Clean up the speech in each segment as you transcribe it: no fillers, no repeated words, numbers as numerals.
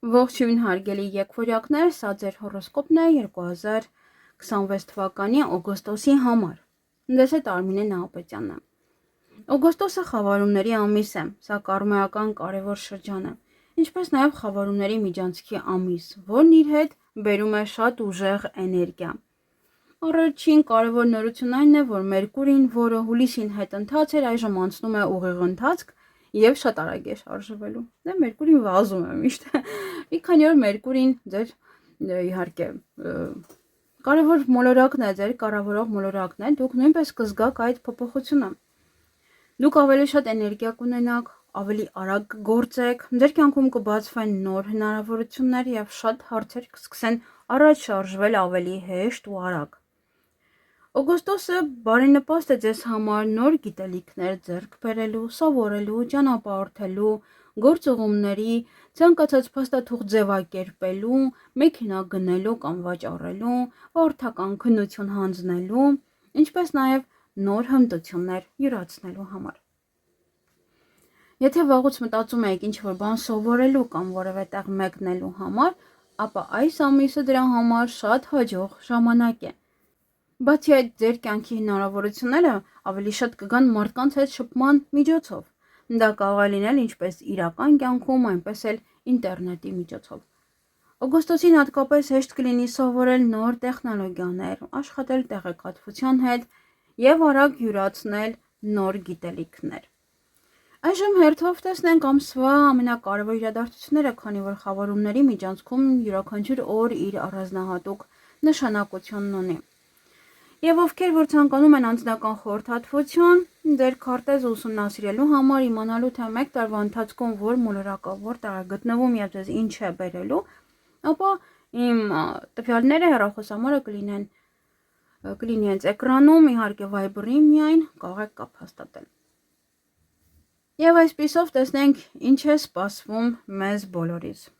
Ողջույն հարգելի եկվորյակներ, սա ձեր հորոսկոպն է 2026 թվականի օգոստոսի համար։ Ձեզ հետ Արմինե Նահապետյանն է։ Օգոստոսը խավարումների ամիս է, սա կարմայական կարևոր շրջան է, ինչպես նաև խավարումների միջանցքի ամիս, որն իր հետ բերում է շատ ուժեղ էներգիա։ Առաջին կարևոր նորությունն այն է, որ Մերկուրին, որը հուլիսին հետընթաց էր, այժմ անցնում է ուղիղ ընթացք եւ շատ արագ է շարժվելու։ Դե Մերկուրին վազում է միշտ։ Մի քանի օր Մերկուրին ձեր իհարկե կարևոր մոլորակն է, ձեր կառավարող մոլորակն է, դուք նույնպես կզգաք այդ փոփոխությունը։ Դուք ավելի շատ էներգիա կունենաք, ավելի արագ կգործեք, ձեր կյանքում կբացվեն նոր հնարավորություններ եւ շատ հարցեր կսկսեն առաջ շարժվել ավելի հեշտ ու արագ։ Օգոստոսը բարենպաստ է ձեզ համար նոր գիտելիքներ ձեռք բերելու, սովորելու, ճանապարհորդելու, գործուղումների, ցանկացած փաստաթուղթ ձևակերպելու, մեքենա գնելու կամ վաճառելու, վարորդական քննություն հանձնելու, ինչպես նաև նոր հմտություններ յուրացնելու համար։ Եթե վաղուց մտածում եք ինչ-որ բան սովորելու կամ որևէ տեղ մեկնելու համար, ապա այս ամիսը դրա համար շատ հաջող ժամանակ է։ Բացի այդ, ձեր կյանքի հնարավորությունները ավելի շատ կգան մարդկանց հետ շփման միջոցով։ Դա կարող է լինել ինչպես իրական կյանքում, այնպես էլ ինտերնետի միջոցով։ Օգոստոսին հատկապես հեշտ կլինի սովորել նոր տեխնոլոգիաներ, աշխատել տեղեկատվության հետ եւ արագ յուրացնել նոր գիտելիքներ։ Այժմ հերթով տեսնենք ամսվա ամենակարևոր իրադարձությունները, քանի որ խավարումների միջանցքում յուրաքանչյուր օր իր առանձնահատուկ նշանակությունն ունի։ Եվ ովքեր որ ցանկանում են անձնական խորհրդատվություն, ձեր քարտեզը ուսումնասիրելու համար իմանալու թե 1 տարվա ընթացքում որ մոլորակը որտեղ է գտնվում եւ ձեզ ինչ է բերելու, ապա իմ տվյալները հեռախոսամարը կլինի հենց էկրանում, իհարկե Viber-ի միայն կարող եք կապ հաստատել։ Եվ այսպիսով տեսնենք ինչ է սպասվում մեզ բոլորիս։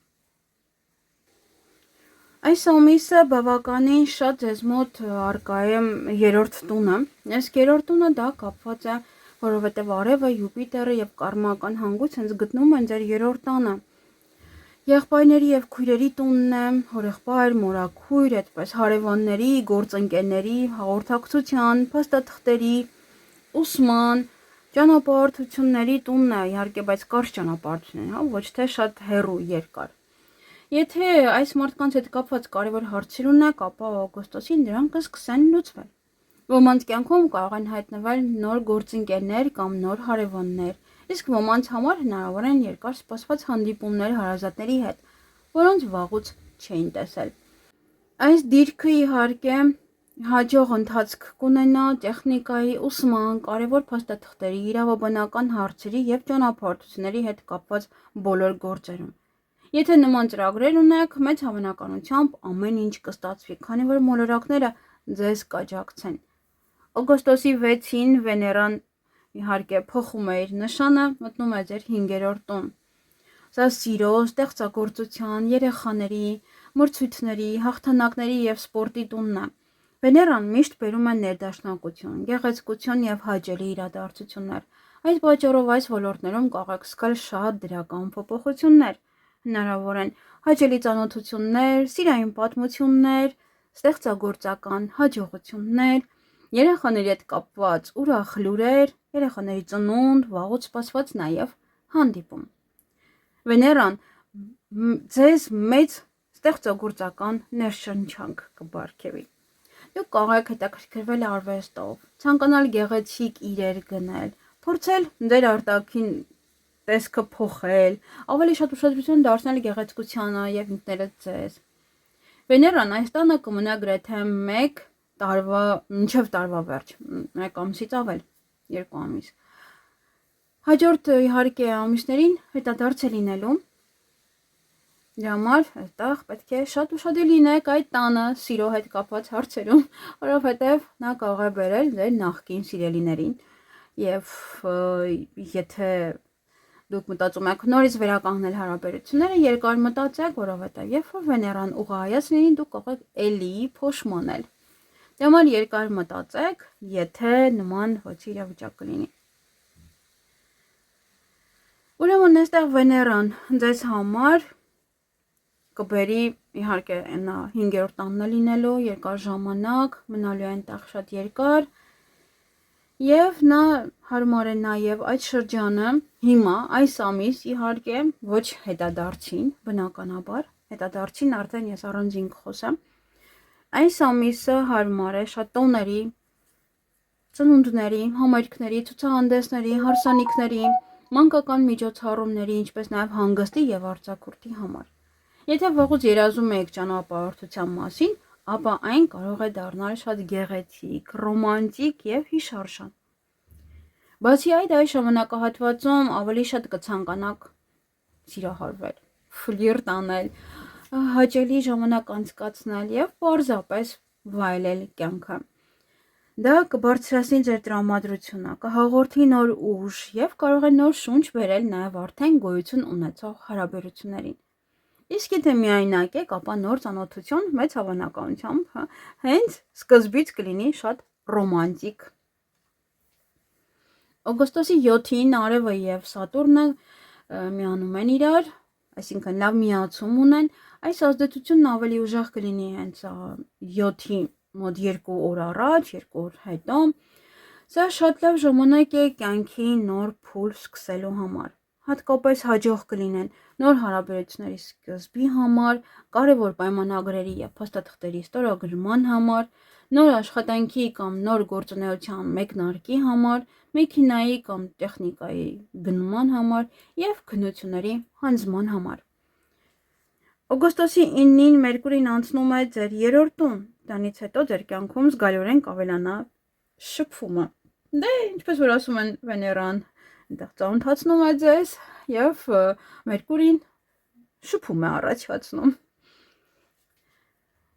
Այս ամիսը բավականին շատ ձեզ մոտ առկա է երրորդ տունը։ Այս երրորդ տունը դա կապված է, որովհետև Արևը, Յուպիտերը եւ կարմական հանգույց հենց գտնվում են ձեր երրորդ տանը։ Եղբայրների եւ քույրերի տունն է, հորեղբայր, մորաքույր, այդպես հարևանների, գործընկերների, հաղորդակցության, փաստաթղթերի, ուսման, ճանապարհորդությունների տունն է, իհարկե, բայց կարճ ճանապարհություն, հա, ոչ թե շատ հեռու, երկար։ Եթե այս մարդկանց հետ կապված կարևոր հարցեր ունեք, ապա օգոստոսին դրանք կսկսեն լուծվել։ Ոմանց կյանքում կարող են հայտնվել նոր գործընկերներ կամ նոր հարևաններ, իսկ ոմանց համար հնարավոր են երկար սպասված հանդիպումներ հարազատների հետ, որոնց վաղուց չէին տեսել։ Այս դիրքը իհարկե հաջող ընթացք կունենա տեխնիկայի, ուսման, կարևոր փաստաթղթերի, իրավաբանական հարցերի եւ ճանապարհորդությունների հետ կապված բոլոր գործերում։ Եթե նման ծրագրեր ունեք, մեծ հավանականությամբ ամեն ինչ կստացվի, քանի որ մոլորակները ձեզ կաջակցեն։ Օգոստոսի 6-ին Վեներան իհարկե փոխում է իր նշանը, մտնում է ձեր 5-րդ տուն։ Սա սիրո, ստեղծագործության, երեխաների, մրցույթների, հաղթանակների եւ սպորտի տունն է։ Վեներան միշտ բերում է ներդաշնակություն, գեղեցկություն եւ հաճելի իրադարձություններ։ Այդ պատճառով այս ոլորտներում կարող եք զգալ շատ դրական փոփոխություններ։ Հնարավոր են հաճելի ծանոթություններ, սիրային պատմություններ, ստեղծագործական հաջողություններ, երեխաների հետ կապված ուրախ լուրեր, երեխաների ծնունդ, վաղուց սպասված նաև հանդիպում։ Վեներան ձեզ մեծ ստեղծագործական ներշնչանք կբարգեւի։ Դուք կարող եք հետաքրքրվել արվեստով, ցանկանալ գեղեցիկ իրեր գնել, փորձել ձեր արտաքին տեսքը փոխել, ավելի շատ ուշադրություն դարձնել գեղեցկությանը եւ ինքներդ ձեզ։ Վեներան այս տանը կմնա գրեթե 1 տարվա, մինչև տարվա վերջ, 1 ամսից ավել, 2 ամիս։ Հաջորդ իհարկե ամիսներին հետադարձ է լինելու։ Դրա համար այդտեղ պետք է շատ ուշադիր լինեք այդ տանը սիրո հետ կապված հարցերում, որովհետև նա կարող է բերել ձեր նախկին սիրելիներին եւ եթե դուք մտածում եք նորից վերականգնել հարաբերությունները, երկար մտածեք, որովհետև երբ որ Վեներան ուղղահայաց լինի, դուք կարող եք էլի փոշմանել։ Դրա համար երկար մտածեք, եթե նման ոչի իրավիճակ կլինի։ Ուրեմն այստեղ Վեներան ձեզ համար կբերի իհարկե նա 5-րդ տանն է լինելու, երկար ժամանակ, մնալու է այնտեղ շատ երկար, եւ նա հարմար է նաեւ այդ շրջանը հիմա այս ամիս իհարկե ոչ հետադարձին, բնականաբար, հետադարձին արդեն ես առանձին կխոսեմ, այս ամիսը հարմար է շատ տոների, ծնունդների, համերգների, ցուցահանդեսների, հարսանիքների, մանկական միջոցառումների, ինչպես նաեւ հանգստի եւ արձակուրդի համար։ Եթե վաղուց երազում եք ճանապարհորդության մասին, ապա այն կարող է դառնալ շատ գեղեցիկ, ռոմանտիկ եւ հիշարժան։ Բացի այդ, այս ժամանակահատվածում ավելի շատ կցանկանաք սիրահարվել, ֆլիրտ անել, հաճելի ժամանակ անցկացնել եւ պարզապես վայելել կյանքը։ Դա կբարձրացնի ձեր տրամադրությունը, կհաղորդի նոր ուժ եւ կարող է նոր շունչ բերել նաեւ արդեն գոյություն ունեցող հարաբերություններին։ Իսկ եթե միայնակ եք, ապա նոր ծանոթություն մեծ հավանականությամբ հենց սկզբից կլինի շատ ռոմանտիկ։ Օգոստոսի 7-ին Արևը եւ Սատուրնը միանում են իրար, այսինքն լավ միացում ունեն, այս ազդեցությունն ավելի ուժեղ կլինի հենց 7-ի մոտ 2 օր առաջ, 2 օր հետո։ Սա շատ լավ ժամանակ է կյանքի նոր փուլ սկսելու համար։ Հատկապես հաջող կլինեն նոր հարաբերությունների սկզբի համար, կարևոր պայմանագրերի եւ փաստաթղթերի ստորագրման համար, նոր աշխատանքի կամ նոր գործունեության մեկնարկի համար, մեքենայի կամ տեխնիկայի գնման համար եւ քննությունների հանձնման համար։ Օգոստոսի 9-ին Մերկուրին անցնում է ձեր 3-րդ տուն, դրանից հետո ձեր կյանքում զգալիորեն կավելանա շփումը։ Դե ինչպես որ ասում են Վեներան, այնտեղ ծանոթացնում է ձեզ եւ Մերկուրին շփում է առաջացնում։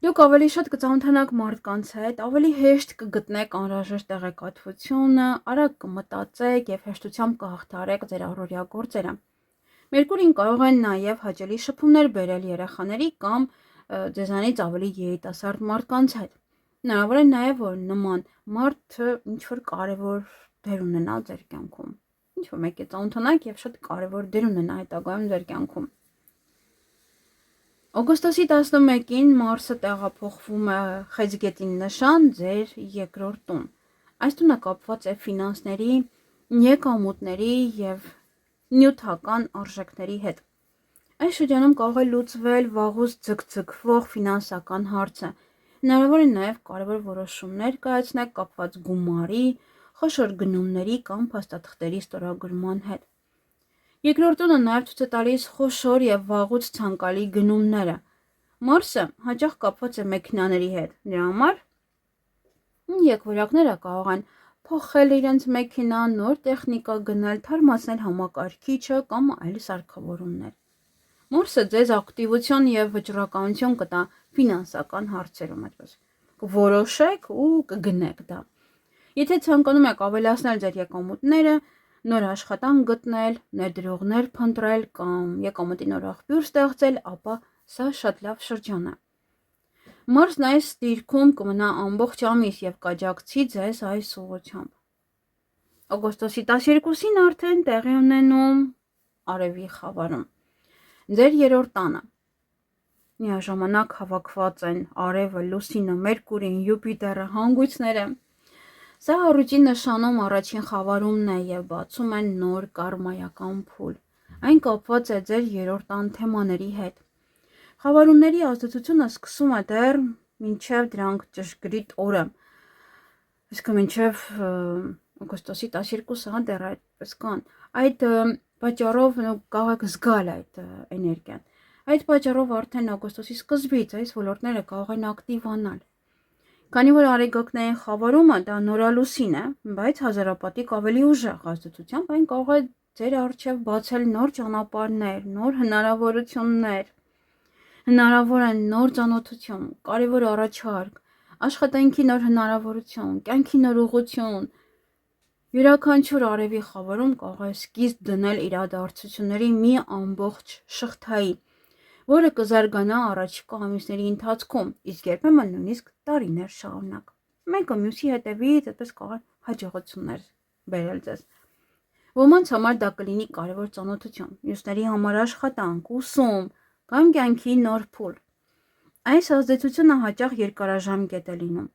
Դուք ավելի շատ կծանոթանաք մարդկանց հետ, ավելի հեշտ կգտնեք անհրաժեշտ տեղեկատվությունը, արագ կմտածեք եւ հեշտությամբ կհաղթարեք ձեր առօրյա գործերը։ Մերկուրին կարող է նաեւ հաճելի շփումներ բերել երեխաների կամ ձեզանից ավելի երիտասարդ մարդկանց հետ։ Հնարավոր է նաեւ որ նման մարդը ինչ որ կարևոր դեր ունենա ձեր կյանքում։ Ինչ որ մեկի ծանոթանաք եւ շատ կարևոր դեր ունենա հետագայում ձեր կյանքում։ Օգոստոսի 11-ին Մարսը տեղափոխվում է Խեցգետին նշան ձեր 2-րդ տուն։ Այս տունը կապված է ֆինանսների, եկամուտների եւ նյութական արժեքների հետ։ Այս շրջանում կարող է լուծվել վաղուց ձգձգվող ֆինանսական հարցը։ Հնարավոր է նաեւ կարևոր որոշումներ կայացնել կապված գումարի, խոշոր գնումների կամ փաստաթղթերի ստորագրման հետ։ Երկրորդ տունը նաև ցույց է տալիս խոշոր եւ վաղուց ցանկալի գնումները։ Մարսը հաճախ կապված է մեքենաների հետ։ Դրա համար եկվորյակները կարող են փոխել իրենց մեքենան, նոր տեխնիկա գնել, թարմացնել համակարգիչը կամ այլ սարքավորումներ։ Մարսը ձեզ ակտիվություն եւ վճռականություն կտա ֆինանսական հարցերում, այդպես։ Կորոշեք ու կգնեք դա։ Եթե ցանկանում եք ավելացնել ձեր եկամուտները, նոր աշխատանք գտնել, ներդրողներ փնտրել կամ եկամտի նոր աղբյուր ստեղծել, ապա սա շատ լավ շրջան է։ Մարսն այս դիրքում կմնա ամբողջ ամիս եւ կաջակցի ձեզ այս ուղղությամբ։ Օգոստոսի 12-ին արդեն տեղի ունենում Արևի խավարում։ Ձեր 3-րդ տանը միաժամանակ հավաքված են Արևը, Լուսինը, Մերկուրին, Յուպիտերը, հանգույցները։ Սա առուտի նշանում առաջին խավարումն է եւ բացում է նոր կարմայական փուլ։ Այն կապված է ձեր 3-րդ տան թեմաների հետ։ Խավարումների ազդեցությունը սկսում է դեռ մինչև դրանք ճշգրիտ օրը։ Իսկ մինչև օգոստոսի 12-ը դեռ այդպես կան։ Այդ պատճառով կարող եք զգալ այդ էներգիան։ Այդ պատճառով արդեն օգոստոսի սկզբից այս ոլորտները կարող են ակտիվանալ։ Քանի որ արեգակնային խավարումը դա նորալուսին է, բայց հազարապատիկ ավելի ուժեղ ազդեցությամբ այն կարող է ձեր առջև բացել նոր ճանապարհներ, նոր հնարավորություններ։ Հնարավոր է նոր ծանոթություն, կարևոր առաջարկ, աշխատանքի նոր հնարավորություն, կյանքի նոր ուղղություն։ Յուրաքանչյուր Արևի խավարում կարող է սկիզբ դնել իրադարձությունների մի ամբողջ շղթայի, որը կզարգանա առաջիկա ամիսների ընթացքում, իսկ երբեմն նույնիսկ տարիներ շարունակ։ Մեկը մյուսի հետևից այդպես կարող է հաջողություններ բերել ձեզ։ Ոմանց համար դա կլինի կարևոր ծանոթություն, մյուսների համար աշխատանք, ուսում, կամ կյանքի նոր փուլ։ Այս ազդեցությունը հաճախ երկարաժամկետ է լինում։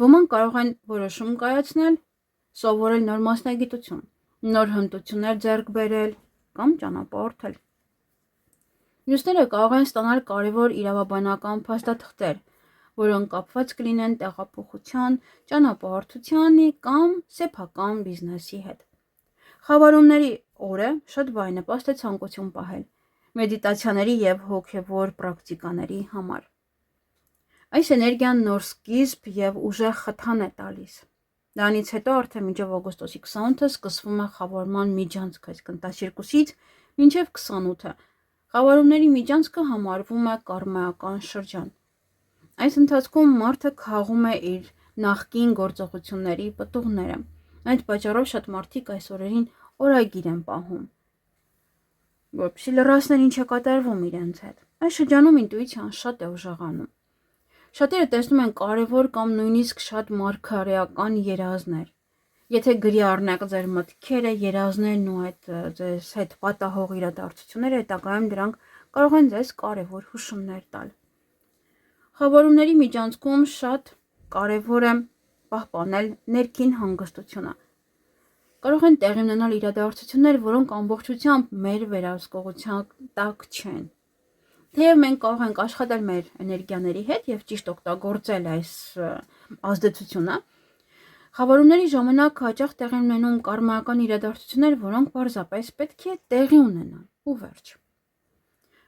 Ոմանք կարող են որոշում կայացնել, սովորել նոր մասնագիտություն, նոր հմտություններ ձեռք բերել կամ ճանապարհորդել։ Մյուսները կարող են ստանալ կարևոր իրավաբանական փաստաթղթեր, որոնք կապված կլինեն տեղափոխության, ճանապարհորդության կամ սեփական բիզնեսի հետ։ Խավարումների օրը շատ բարենպաստ է ցանկություն պահել մեդիտացիաների և հոգևոր պրակտիկաների համար։ Այս էներգիան նոր սկիզբ և ուժեղ խթան է տալիս։ Դրանից հետո արդեն մինչև օգոստոսի 28-ը սկսվում է խավարման միջանցքը, այսինքն 12-ից մինչև 28-ը։ Խավարումների միջանցքը համարվում է կարմայական շրջան։ Այս ընթացքում մարդը քաղում է իր նախկին գործողությունների պտուղները։ Այդ պատճառով շատ մարդիկ այս օրերին օրագիր են պահում, որպեսզի լրացնեն ինչ է կատարվում իրենց հետ։ Այս շրջանում ինտուիցիան շատ է ուժեղանում։ Շատերը տեսնում են կարևոր կամ նույնիսկ շատ մարգարեական երազներ։ Եթե գրի առնեք ձեր մտքերը, երազներն ու այդ ձեզ հետ պատահող իրադարձությունները, հետագայում դրանք կարող են ձեզ կարևոր հուշումներ տալ։ Խավարումների միջանցքում շատ կարևոր է պահպանել ներքին հանգստությունը։ Կարող են տեղի ունենալ իրադարձություններ, որոնք ամբողջությամբ մեր վերահսկողության տակ չեն։ Թեև մենք կարող ենք աշխատել մեր էներգիաների հետ և ճիշտ օգտագործել այս ազդեցությունը, խավարումների ժամանակ հաճախ տեղի ունենում կարմայական իրադարձություններ, որոնք պարզապես պետք է տեղի ունենան ու վերջ։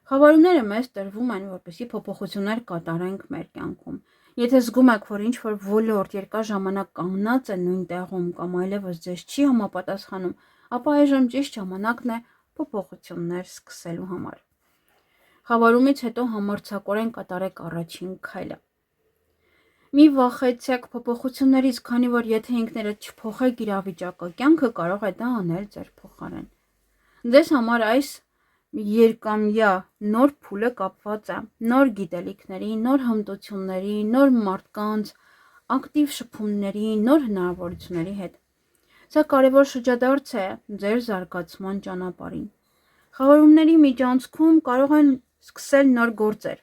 Խավարումները մեզ տրվում են, որպեսզի փոփոխություններ կատարենք մեր կյանքում։ Եթե զգում եք, որ ինչ-որ ոլորտ երկար ժամանակ կանգնած է նույն տեղում կամ այլևս ձեզ չի համապատասխանում, ապա այժմ ճիշտ ժամանակն է փոփոխություններ սկսելու համար։ Խավարումից հետո համարձակորեն կատարեք առաջին քայլը։ Մի վախեցեք փոփոխություններից, քանի որ եթե ինքներդ չփոխեք իրավիճակը, կյանքը կարող է դա անել ձեր փոխարեն։ Ձեզ համար այս երկամյա նոր փուլը կապված է նոր գիտելիքների, նոր հմտությունների, նոր մարդկանց, ակտիվ շփումների, նոր հնարավորությունների հետ։ Սա կարևոր շրջադարձ է ձեր զարգացման ճանապարհին։ Խավարումների միջանցքում կարող են սկսել նոր գործեր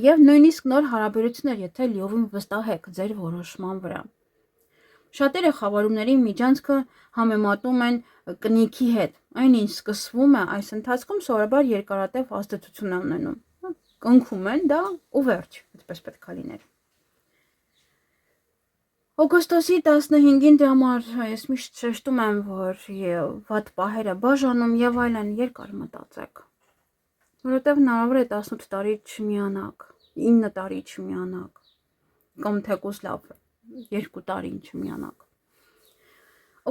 և նույնիսկ նոր հարաբերություններ, եթե լիովին վստահ եք ձեր որոշման վրա։ Շատերը խավարումների միջանցքը համեմատում են կնիքի հետ։ Այն ինչ սկսվում է այս ընթացքում սովորաբար երկարատև ազդեցություն է ունենում։ Կնքում են դա ու վերջ, այդպես պետք է լիներ։ Օգոստոսի 15-ին դրա համար ես միշտ շեշտում եմ, որ վատ պահերը բաժանում եւ այլն երկար մտածեք։ Որովհետեւ հնարավոր է 18 տարի չմիանաք, 9 տարի չմիանաք, կամ թեկուզ լավ 2 տարի չմիանաք։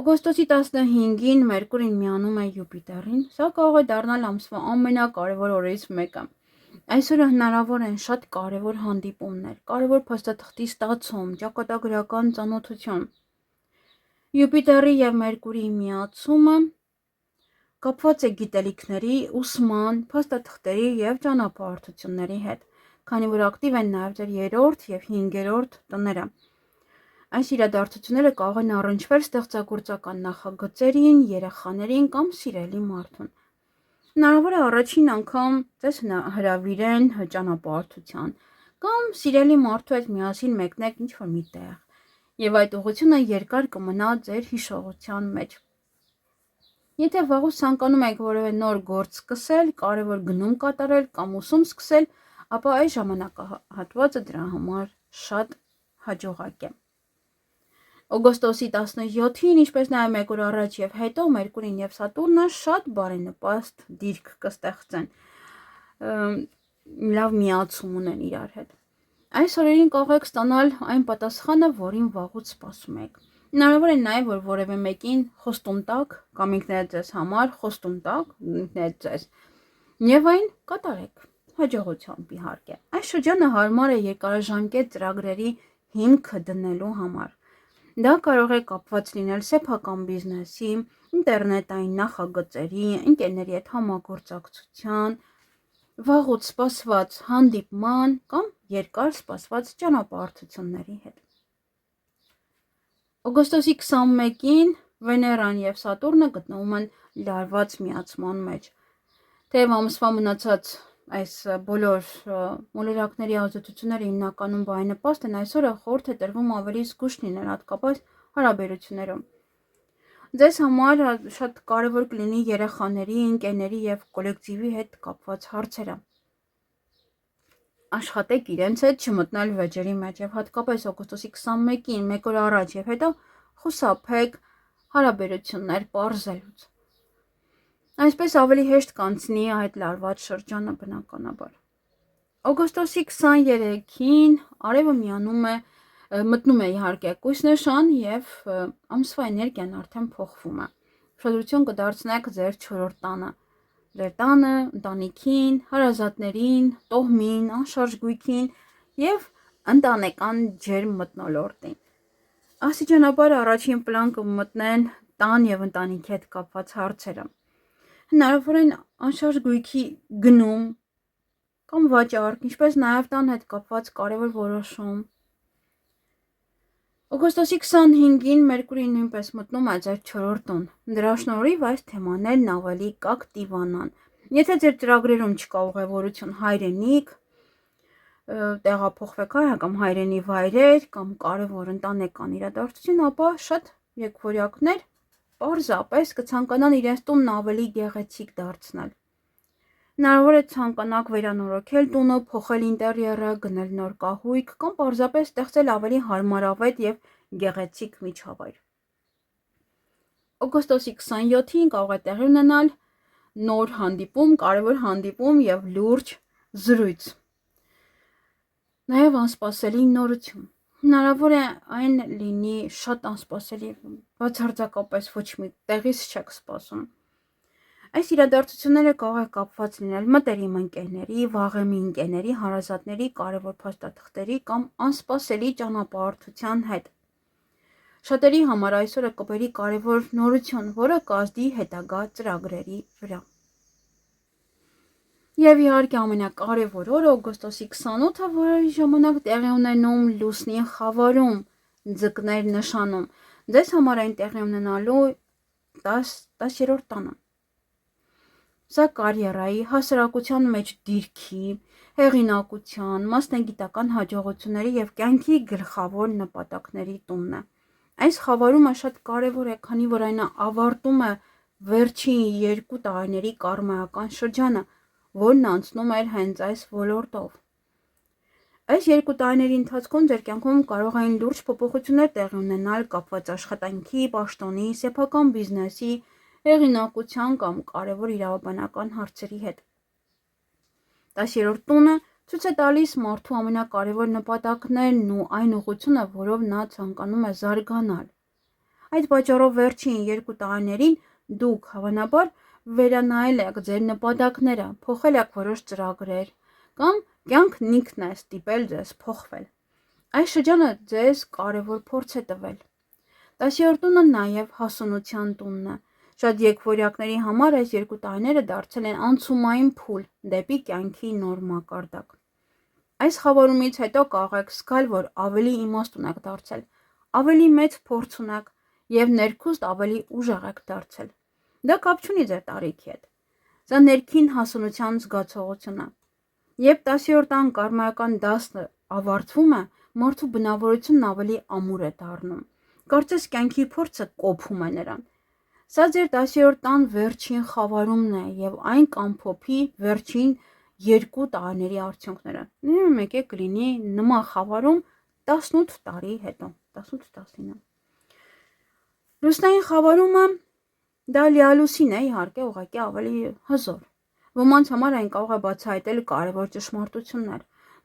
Օգոստոսի 15-ին Մերկուրին միանում է Յուպիտերին, սա կարող է դառնալ ամսվա ամենակարևոր օրերից մեկը։ Այսօրը հնարավոր են շատ կարևոր հանդիպումներ, կարևոր փաստաթղթի ստացում, ճակատագրական ծանոթություն։ Յուպիտերի և Մերկուրիի միացումը կապված է գիտելիքների, ուսման, փաստաթղթերի և ճանապարհորդությունների հետ, քանի որ ակտիվ են նաև ձեր 3-րդ և 5-րդ տները։ Այս իրադարձությունները կարող են առնչվել ստեղծագործական նախագծերին, երեխաներին կամ սիրելի մարդուն։ Հնարավոր է առաջին անգամ ձեզ հրավիրեն ճանապարհորդության կամ սիրելի մարդու հետ միասին մեկնեք ինչ-որ մի տեղ, և այդ ուղղությունը երկար կմնա ձեր հիշողության մեջ։ Եթե վաղուց ցանկանում եք որևէ նոր գործ սկսել, կարևոր գնում կատարել կամ ուսում սկսել, ապա այս ժամանակահատվածը դրա համար շատ հաջողակ է։ Օգոստոսի 17-ին, ինչպես նաև մեկ օր առաջ և հետո Մերկուրին և Սատուրնը շատ բարենպաստ դիրք կստեղծեն, լավ միացում ունեն իրար հետ։ Այս օրերին կարող եք ստանալ այն պատասխանը, որին վաղուց սպասում եք։ Հնարավոր է նաև, որ որևէ մեկին խոստում տաք կամ ինքներդ ձեզ համար խոստում տաք, ինքներդ ձեզ, և այն կատարեք հաջողությամբ իհարկե։ Այս շրջանը հարմար է երկարաժամկետ ծրագրերի հիմքը դնելու համար։ Դա կարող է կապված լինել սեփական բիզնեսի, ինտերնետային նախագծերի, ընկերների հետ համագործակցության, վաղուց սպասված հանդիպման կամ երկար սպասված ճանապարհորդությունների հետ։ Օգոստոսի 21-ին Վեներան և Սատուրնը գտնվում են լարված միացման մեջ։ Թեև ամսվա մնացած այս բոլոր մոլորակների ազդեցությունները հիմնականում բարենպաստ են, այսօր խորհուրդ է տրվում ավելի զգույշ լինել, հատկապես հարաբերություններում։ Ձեզ համար շատ կարևոր կլինի երեխաների, ընկերների եւ կոլեկտիվի հետ կապված հարցերը։ Աշխատեք իրենց հետ չմտնել վեճերի մեջ եւ հատկապես օգոստոսի 21-ին, 1 օր առաջ եւ հետո խուսափեք հարաբերություններ պարզելուց։ Այսպես ավելի հեշտ կանցնի այդ լարված շրջանը բնականաբար։ Օգոստոսի 23-ին արևը մտնում է իհարկե կույս նշան եւ ամսվա էներգիան արդեն փոխվում է։ Ուշադրություն կդարձնեք ձեր 4-րդ տանը, ձեր տանը, ընտանիքին, հարազատներին, տոհմին, անշարժ գույքին եւ ընտանեկան ջերմ մթնոլորտին։ Աստիճանաբար առաջին պլան կմտնեն տան եւ ընտանիքի հետ կապված հարցերը։ Հնարավոր են անշարժ գույքի գնում կամ վաճառք, ինչպես նաև տան հետ կապված կարևոր որոշում։ Օգոստոսի 25-ին Մերկուրին նույնպես մտնում է ձեր 4-րդ տուն։ Դրա շնորհիվ այս թեմաներն ավելի կակտիվանան։ Եթե ձեր ծրագրերում չկա ուղևորություն հայրենիք, տեղափոխվեք կամ հայրենի վայրեր կամ կարևոր ընտանեկան իրադարձություն, ապա շատ եկվորյակներ պարզապես կցանկանան իրենց տունն ավելի գեղեցիկ դարձնել։ Հնարավոր է ցանկանաք վերանորոգել տունը, փոխել ինտերիերը, գնել նոր կահույք կամ պարզապես ստեղծել ավելի հարմարավետ եւ գեղեցիկ միջավայր։ Օգոստոսի 27-ին կարող է տեղի ունենալ նոր հանդիպում, կարևոր հանդիպում եւ լուրջ զրույց։ Նաեւ անսպասելի նորություն։ Հնարավոր է այն լինի շատ անսպասելի, բացարձակապես ոչ մի տեղից չեք սպասում։ Այս իրադարձությունները կարող է կապված լինել մտերիմ ընկերների, վաղեմի ընկերների, հարազատների, կարևոր փաստաթղթերի կամ անսպասելի ճանապարհորդության հետ։ Շատերի համար այսօրը կբերի կարևոր նորություն, որը կազդի հետագա ծրագրերի վրա։ Եվ իհարկե ամենակարևոր օրը օգոստոսի 28-ը, որի ժամանակ տեղի ունենում լուսնի խավարում, ձկներ նշանում։ Ձեզ համար այն տեղի ունենալու 10-րդ տանը։ Սա կարիերայի, հասարակության մեջ դիրքի, հեղինակության, մասնագիտական հաջողությունների եւ կյանքի գլխավոր նպատակների տունն է։ Այս խավարումը շատ կարևոր է, քանի որ այն ավարտում է վերջին 2 տարիների կարմայական շրջանը, որն անցնում էր հենց այս ոլորտով։ Այս 2 տարիների ընթացքում ձեր կյանքում կարող են լուրջ փոփոխություններ տեղի ունենալ կապված աշխատանքի, պաշտոնի, սեփական բիզնեսի, հեղինակության կամ կարևոր իրավաբանական հարցերի հետ։ 10-րդ տունը ցույց է տալիս մարդու ամենակարևոր նպատակներն ու այն ուղղությունը, որով նա ցանկանում է զարգանալ։ Այդ պատճառով վերջին 2 տարիներին դուք հավանաբար վերանայել եք ձեր նպատակները, փոխել եք որոշ ծրագրեր կամ կյանքն ինքն է ստիպել ձեզ փոխվել։ Այս շրջանը ձեզ կարևոր փորձ է տվել։ 10-րդ տունը նաև հասունության տունն է։ Շատ եկվորյակների համար այս 2 տարիները դարձել են անցումային փուլ դեպի կյանքի նոր մակարդակ։ Այս խավարումից հետո կարող եք զգալ, որ ավելի իմաստ ունեք դարձել, ավելի մեծ փորձ ունեք եւ ներքուստ ավելի ուժեղ եք դարձել։ Դա կապ չունի ձեր տարիքի հետ։ Սա ներքին հասունության զգացողություն է։ Երբ 10-րդ տան կարմայական դասը ավարտվում է, մարդու բնավորությունն ավելի ամուր է դառնում։ Կարծես կյանքի փորձը կոփում է նրան։ Սա ձեր 10-րդ տան վերջին խավարումն է եւ այն կամփոփի վերջին 2 տարիների արդյունքները։ Մեկ է կլինի նման խավարում 18 տարի հետո, 18-19։ Լուսնային խավարումը դա լիալուսին է, իհարկե, ուղղակի ավելի հզոր։ Ոմանց համար այն կարող է բացահայտել կարևոր ճշմարտություններ։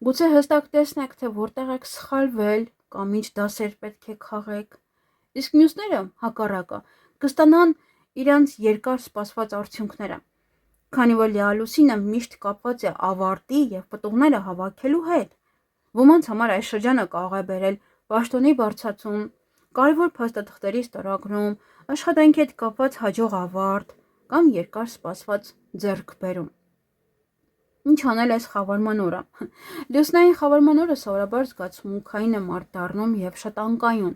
Գուցե հստակ տեսնեք, թե որտեղ եք սխալվել կամ ինչ դասեր պետք է քաղեք։ Իսկ մյուսները հակառակը կստանան իրենց երկար սպասված արդյունքները, քանի որ լիալուսինը միշտ կապված է ավարտի եւ պտուղները հավաքելու հետ։ Ոմանց համար այս շրջանը կարող է բերել պաշտոնի բարձրացում, կարևոր փաստաթղթերի ստորագրում, աշխատանքի հետ կապված հաջող ավարտ կամ երկար սպասված ձեռքբերում։ Ինչ անել այս խավարման օրը։ Լուսնային խավարման օրը սովորաբար զգացմունքային է մարդ դառնում եւ շատ անկայուն։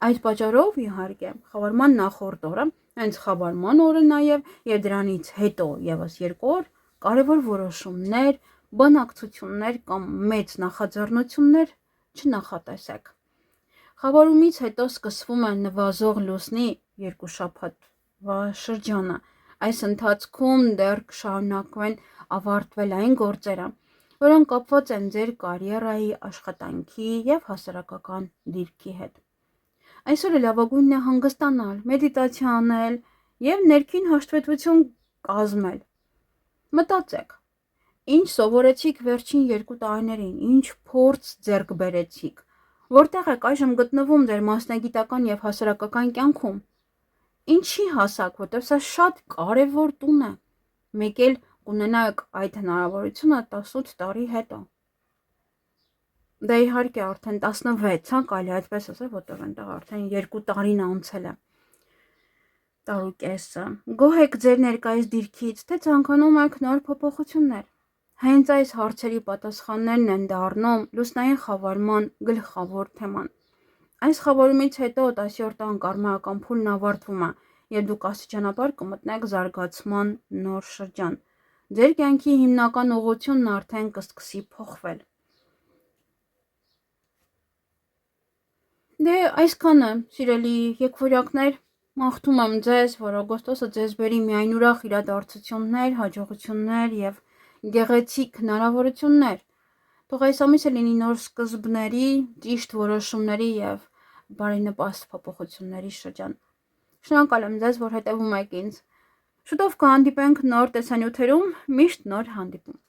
Այդ պատճառով, իհարկե, խավարման նախորդ օրը Հենց խավարման օրը նաև եւ դրանից հետո եւս 2 օր կարևոր որոշումներ, բանակցություններ կամ մեծ նախաձեռնություններ չնախատեսեք։ Խավարումից հետո սկսվում է նվազող լուսնի 2 շաբաթվա շրջանը։ Այս ընթացքում դեռ կշարունակվեն ավարտվելային գործերը, որոնք կապված են ձեր կարիերայի, աշխատանքի եւ հասարակական դիրքի հետ։ Այսօր լավագույնն է հանգստանալ, մեդիտացիա անել եւ ներքին հաշտվետվություն կազմել։ Մտածեք, ինչ սովորեցիք վերջին 2 տարիներին, ինչ փորձ ձեռք բերեցիք, որտեղ եք այժմ գտնվում ձեր մասնագիտական եւ հասարակական կյանքում։ Ինչի հասակ, որտեղ սա շատ կարևոր տուն է։ Մեկ էլ կունենաք այդ հնարավորությունը 18 տարի հետո։ Դա իհարկե արդեն 16, կարելի այդպես ասել, որտեղ այնտեղ արդեն 2 տարին անցել է։ Տարուկեսը։ Գոհ եք ձեր ներկայիս դիրքից, թե ցանկանում եք նոր փոփոխություններ։ Հենց այս հարցերի պատասխաններն են դառնում լուսնային խավարման գլխավոր թեման։ Այս խավարումից հետո 10-րդ տան կարմայական փուլն ավարտվում է, եւ դուք աստիճանաբար կմտնեք զարգացման նոր շրջան։ Ձեր կյանքի հիմնական ուղղությունն արդեն կսկսի փոխվել։ Դե այսքանը, սիրելի եկվորյակներ, մաղթում եմ ձեզ, որ օգոստոսը ձեզ բերի միայն ուրախ իրադարձություններ, հաջողություններ եւ գեղեցիկ հնարավորություններ։ Թող այս ամիսը լինի նոր սկզբների, ճիշտ որոշումների եւ բարենպաստ փոփոխությունների շրջան։ Շնորհակալ եմ ձեզ, որ հետևում եք ինձ։ Շուտով կհանդիպենք նոր տեսանյութերում, միշտ նոր հանդիպում։